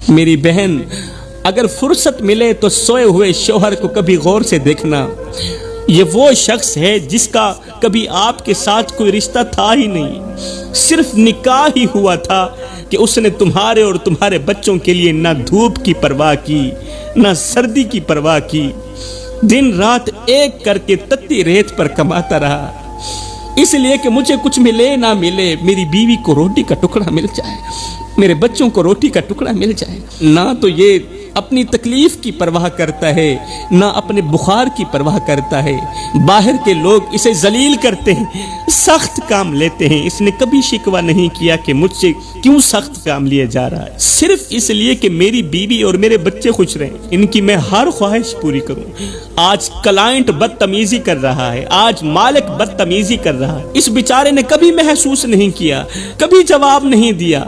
میری بہن، اگر فرصت ملے تو سوئے ہوئے شوہر کو کبھی غور سے دیکھنا۔ یہ وہ شخص ہے جس کا کبھی آپ کے ساتھ کوئی رشتہ تھا ہی نہیں، صرف نکاح ہی ہوا تھا کہ اس نے تمہارے اور تمہارے بچوں کے لیے نہ دھوپ کی پرواہ کی نہ سردی کی پرواہ کی، دن رات ایک کر کے تتی ریت پر کماتا رہا، اس لیے کہ مجھے کچھ ملے نہ ملے میری بیوی کو روٹی کا ٹکڑا مل جائے، میرے بچوں کو روٹی کا ٹکڑا مل جائے۔ نہ تو یہ اپنی تکلیف کی پرواہ کرتا ہے، نہ اپنے بخار کی پرواہ کرتا ہے۔ باہر کے لوگ اسے ذلیل کرتے ہیں، سخت کام لیتے ہیں، اس نے کبھی شکوہ نہیں کیا کہ مجھ سے کیوں سخت کام لیا جا رہا ہے، صرف اس لیے کہ میری بیوی اور میرے بچے خوش رہیں، ان کی میں ہر خواہش پوری کروں۔ آج کلائنٹ بدتمیزی کر رہا ہے، آج مالک بدتمیزی کر رہا ہے، اس بیچارے نے کبھی محسوس نہیں کیا، کبھی جواب نہیں دیا،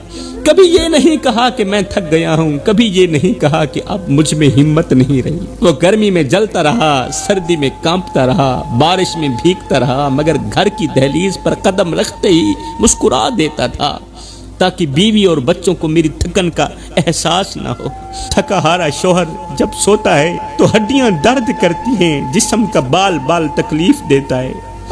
کبھی یہ نہیں کہا کہ میں تھک گیا ہوں، کبھی یہ نہیں کہا کہ اب مجھ میں ہمت نہیں رہی۔ وہ گرمی میں جلتا رہا، سردی میں کانپتا رہا، بارش میں بھیگتا رہا، مگر گھر کی دہلیز پر قدم رکھتے ہی مسکرا دیتا تھا تاکہ بیوی اور بچوں کو میری تھکن کا احساس نہ ہو۔ تھکا ہارا شوہر جب سوتا ہے تو ہڈیاں درد کرتی ہیں، جسم کا بال بال تکلیف دیتا ہے،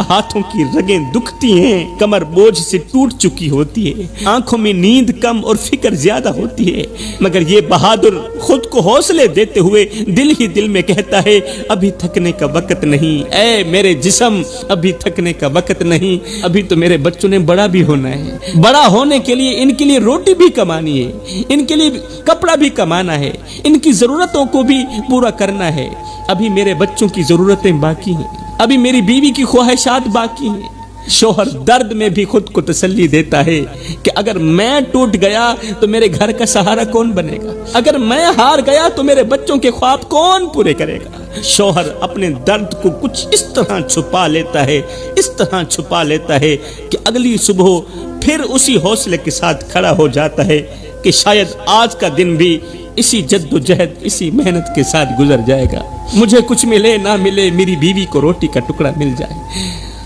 ہاتھوں کی رگیں دکھتی ہیں، کمر بوجھ سے ٹوٹ چکی ہوتی ہے، آنکھوں میں نیند کم اور فکر زیادہ ہوتی ہے، مگر یہ بہادر خود کو حوصلے دیتے ہوئے دل ہی دل میں کہتا ہے ابھی تھکنے کا وقت نہیں، اے میرے جسم ابھی تھکنے کا وقت نہیں، ابھی تو میرے بچوں نے بڑا بھی ہونا ہے، بڑا ہونے کے لیے ان کے لیے روٹی بھی کمانی ہے، ان کے لیے کپڑا بھی کمانا ہے، ان کی ضرورتوں کو بھی پورا کرنا ہے، ابھی میرے بچوں کی ضرورتیں باقی ہیں، ابھی میری بیوی کی خواہشات باقی ہیں۔ شوہر درد میں بھی خود کو تسلی دیتا ہے کہ اگر میں ٹوٹ گیا تو میرے گھر کا سہارا کون بنے گا، اگر میں ہار گیا تو میرے بچوں کے خواب کون پورے کرے گا۔ شوہر اپنے درد کو کچھ اس طرح چھپا لیتا ہے، اس طرح چھپا لیتا ہے کہ اگلی صبح پھر اسی حوصلے کے ساتھ کھڑا ہو جاتا ہے کہ شاید آج کا دن بھی اسی جد و جہد، اسی محنت کے ساتھ گزر جائے گا، مجھے کچھ ملے نہ ملے میری بیوی کو روٹی کا ٹکڑا مل جائے۔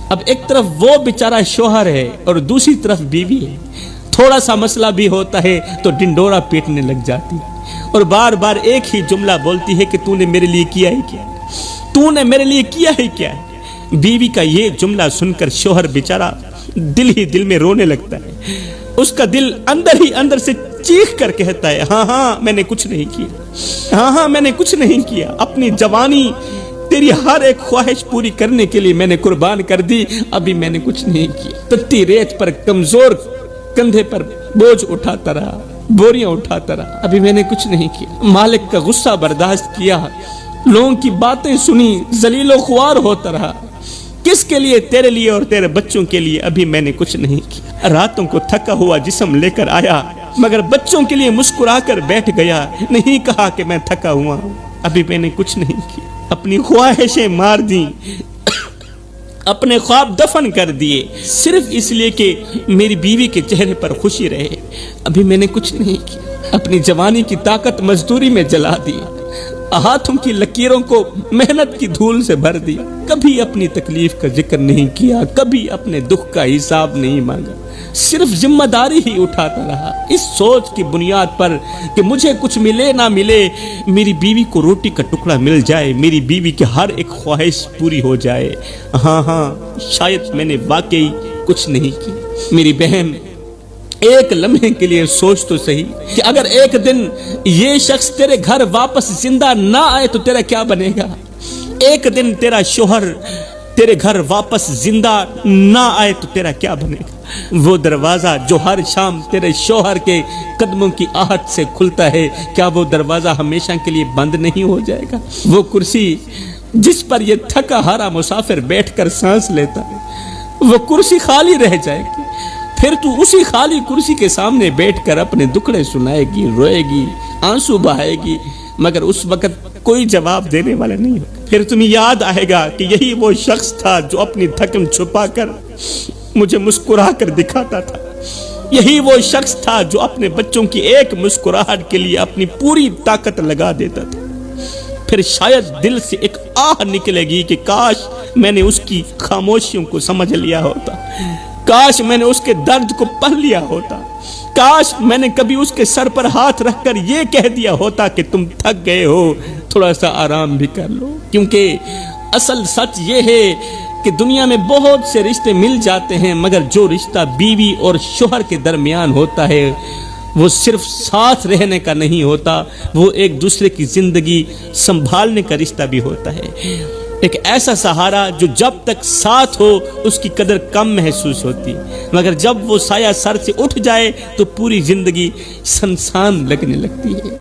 اب ایک طرف وہ بیچارہ شوہر ہے اور دوسری طرف بیوی ہے، تھوڑا سا مسئلہ بھی ہوتا ہے تو ڈنڈورا پیٹنے لگ جاتی اور بار بار ایک ہی جملہ بولتی ہے کہ تو نے میرے لیے کیا ہی کیا، تو نے میرے لیے کیا ہی کیا ہے۔ بیوی کا یہ جملہ سن کر شوہر بیچارہ دل ہی دل میں رونے لگتا ہے، اس کا دل اندر ہی اندر سے چیخ کر کہتا ہے ہاں ہاں میں نے کچھ نہیں کیا، ہاں ہاں میں نے کچھ نہیں کیا، اپنی جوانی تیری ہر ایک خواہش پوری کرنے کے لیے میں نے قربان کر دی، ابھی میں نے کچھ نہیں کیا۔ تتی ریت پر کمزور کندھے پر بوجھ اٹھاتا رہا، بوریاں اٹھاتا رہا، ابھی میں نے کچھ نہیں کیا۔ مالک کا غصہ برداشت کیا، لوگوں کی باتیں سنی، ذلیل و خوار ہوتا رہا، کس کے لیے؟ تیرے لیے اور تیرے بچوں کے لیے ابھی میں نے کچھ نہیں کیا۔ راتوں کو تھکا ہوا جسم لے کر آیا مگر بچوں کے لیے مسکرا کر بیٹھ گیا، نہیں کہا کہ میں تھکا ہوا ہوں، ابھی میں نے کچھ نہیں کیا۔ اپنی خواہشیں مار دیں، اپنے خواب دفن کر دیے، صرف اس لیے کہ میری بیوی کے چہرے پر خوشی رہے، ابھی میں نے کچھ نہیں کیا۔ اپنی جوانی کی طاقت مزدوری میں جلا دی، ہاتھوں کی لکیروں کو محنت کی دھول سے بھر دیا، کبھی اپنی تکلیف کا ذکر نہیں کیا، کبھی اپنے دکھ کا حساب نہیں مانگا، صرف ذمہ داری ہی اٹھاتا رہا، اس سوچ کی بنیاد پر کہ مجھے کچھ ملے نہ ملے میری بیوی کو روٹی کا ٹکڑا مل جائے، میری بیوی کی ہر ایک خواہش پوری ہو جائے۔ ہاں ہاں شاید میں نے واقعی کچھ نہیں کی۔ میری بہن، ایک لمحے کے لیے سوچ تو صحیح کہ اگر ایک دن یہ شخص تیرے گھر واپس زندہ نہ آئے تو تیرا کیا بنے گا؟ ایک دن تیرا شوہر تیرے گھر واپس زندہ نہ آئے تو تیرا کیا بنے گا؟ وہ دروازہ جو ہر شام تیرے شوہر کے قدموں کی آہٹ سے کھلتا ہے، کیا وہ دروازہ ہمیشہ کے لیے بند نہیں ہو جائے گا؟ وہ کرسی جس پر یہ تھکا ہارا مسافر بیٹھ کر سانس لیتا ہے، وہ کرسی خالی رہ جائے گی، پھر تو اسی خالی کرسی کے سامنے بیٹھ کر اپنے دکھڑے سنائے گی، روئے گی، آنسو بہائے گی، مگر اس وقت کوئی جواب دینے والا نہیں ہوگا۔ پھر تمہیں یاد آئے گا کہ یہی وہ شخص تھا جو اپنی تھکن چھپا کر مجھے مسکرا کر دکھاتا تھا، یہی وہ شخص تھا جو اپنے بچوں کی ایک مسکراہٹ کے لیے اپنی پوری طاقت لگا دیتا تھا۔ پھر شاید دل سے ایک آہ نکلے گی کہ کاش میں نے اس کی خاموشیوں کو سمجھ لیا ہوتا، کاش میں نے اس کے درد کو پڑھ لیا ہوتا، کاش میں نے کبھی اس کے سر پر ہاتھ رکھ کر یہ کہہ دیا ہوتا کہ تم تھک گئے ہو، تھوڑا سا آرام بھی کر لو۔ کیونکہ اصل سچ یہ ہے کہ دنیا میں بہت سے رشتے مل جاتے ہیں، مگر جو رشتہ بیوی اور شوہر کے درمیان ہوتا ہے وہ صرف ساتھ رہنے کا نہیں ہوتا، وہ ایک دوسرے کی زندگی سنبھالنے کا رشتہ بھی ہوتا ہے۔ ایک ایسا سہارا جو جب تک ساتھ ہو اس کی قدر کم محسوس ہوتی، مگر جب وہ سایہ سر سے اٹھ جائے تو پوری زندگی سنسان لگنے لگتی ہے۔